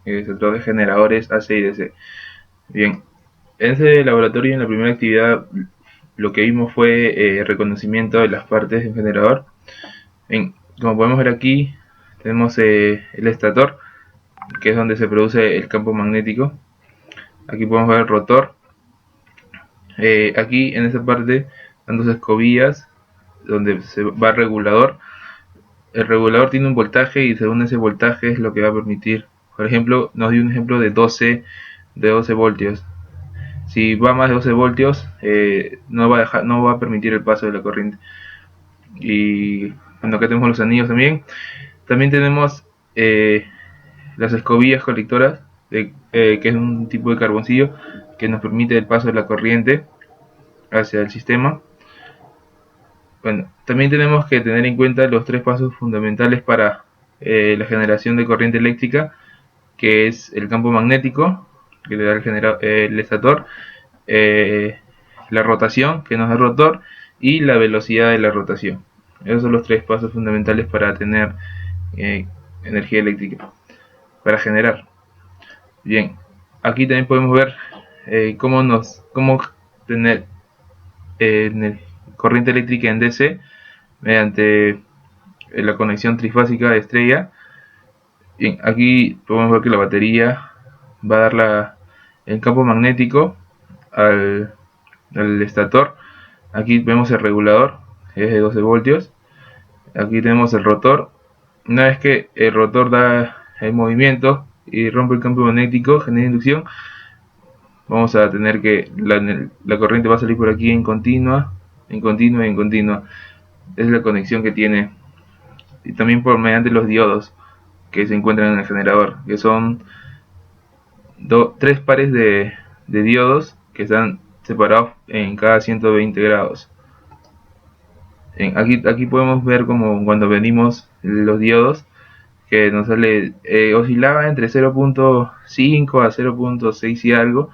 sector de generadores AC y DC. Bien, en ese laboratorio, en la primera actividad, lo que vimos fue reconocimiento de las partes del generador. Bien, como podemos ver aquí, tenemos el estator, que es donde se produce el campo magnético. Aquí podemos ver el rotor. Aquí en esta parte están dos escobillas donde se va el regulador. El regulador tiene un voltaje y según ese voltaje es lo que va a permitir. Por ejemplo, nos dio un ejemplo de 12 voltios. Si va más de 12 voltios, no va a permitir el paso de la corriente. Y bueno, acá tenemos los anillos también. También tenemos las escobillas colectoras, que es un tipo de carboncillo que nos permite el paso de la corriente hacia el sistema. Bueno, también tenemos que tener en cuenta los tres pasos fundamentales para la generación de corriente eléctrica, que es el campo magnético, que le da el estator, eh, la rotación, que nos da el rotor, y la velocidad de la rotación. Esos son los tres pasos fundamentales para tener eh, energía eléctrica, para generar. Bien, aquí también podemos ver cómo tener corriente eléctrica en DC mediante la conexión trifásica de estrella. Bien, aquí podemos ver que la batería va a dar el campo magnético al estator. Aquí vemos el regulador, que es de 12 voltios. Aquí tenemos el rotor. Una vez que el rotor da el movimiento y rompe el campo magnético, genera inducción, vamos a tener que la corriente va a salir por aquí en continua, en continua y en continua. Es la conexión que tiene. Y también por mediante los diodos que se encuentran en el generador, que son tres pares de diodos que están separados en cada 120 grados. Aquí podemos ver como cuando venimos los diodos, que nos sale, oscilaba entre 0.5 a 0.6 y algo,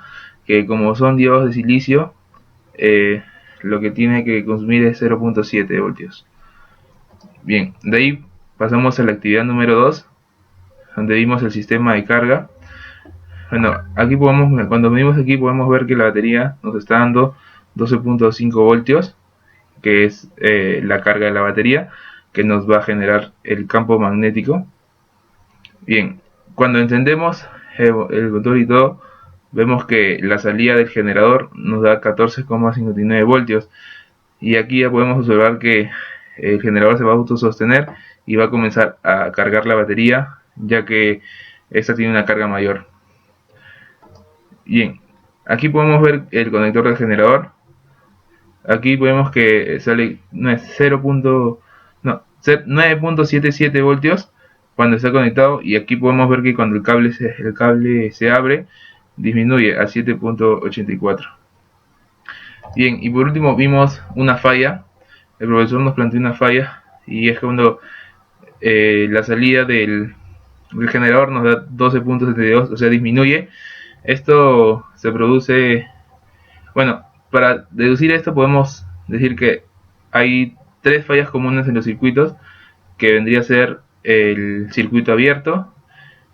que como son diodos de silicio, lo que tiene que consumir es 0.7 voltios. Bien, de ahí pasamos a la actividad número 2, donde vimos el sistema de carga. Bueno, cuando venimos aquí podemos ver que la batería nos está dando 12.5 voltios, que es la carga de la batería, que nos va a generar el campo magnético. Bien, cuando encendemos el motor y todo, vemos que la salida del generador nos da 14,59 voltios. Y aquí ya podemos observar que el generador se va a autosostener y va a comenzar a cargar la batería, ya que esta tiene una carga mayor. Bien, aquí podemos ver el conector del generador. Aquí vemos que sale 9.77 voltios cuando está conectado, y aquí podemos ver que cuando el cable se abre, disminuye a 7.84. Bien, y por último vimos una falla. El profesor nos planteó una falla, y es cuando la salida del generador nos da 12.72, o sea, disminuye. Esto se produce, bueno, para deducir esto podemos decir que hay tres fallas comunes en los circuitos, que vendría a ser el circuito abierto,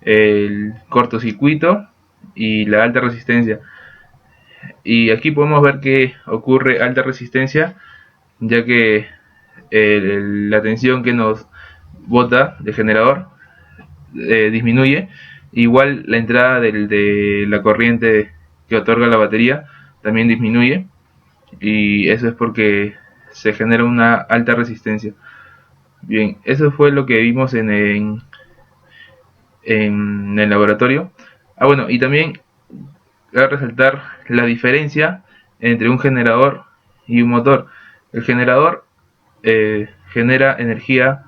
el cortocircuito y la alta resistencia. Y aquí podemos ver que ocurre alta resistencia, ya que la tensión que nos bota del generador disminuye. Igual la entrada de la corriente que otorga la batería también disminuye, y eso es porque se genera una alta resistencia. Bien, eso fue lo que vimos en el laboratorio. Bueno, y también cabe resaltar la diferencia entre un generador y un motor. El generador genera energía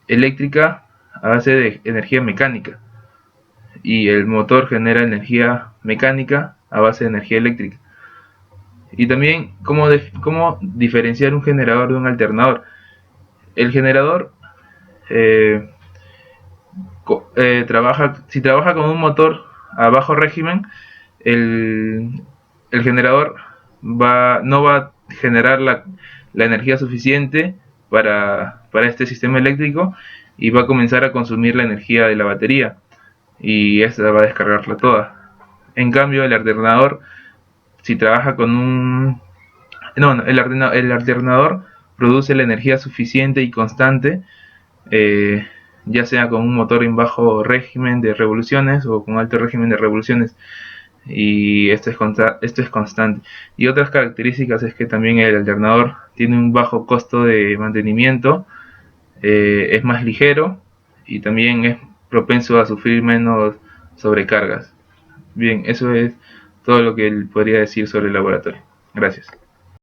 eléctrica a base de energía mecánica, y el motor genera energía mecánica a base de energía eléctrica. Y también cómo diferenciar un generador de un alternador. El generador eh, si trabaja con un motor a bajo régimen, el, el generador no va a generar la energía suficiente para este sistema eléctrico, y va a comenzar a consumir la energía de la batería. y esta va a descargarla toda. En cambio el alternador, si trabaja con un... No, el alternador produce la energía suficiente y constante, ya sea con un motor en bajo régimen de revoluciones o con alto régimen de revoluciones, y esto es constante. Y otras características es que también el alternador tiene un bajo costo de mantenimiento, es más ligero y también es propenso a sufrir menos sobrecargas. Bien, eso es todo lo que podría decir sobre el laboratorio. Gracias.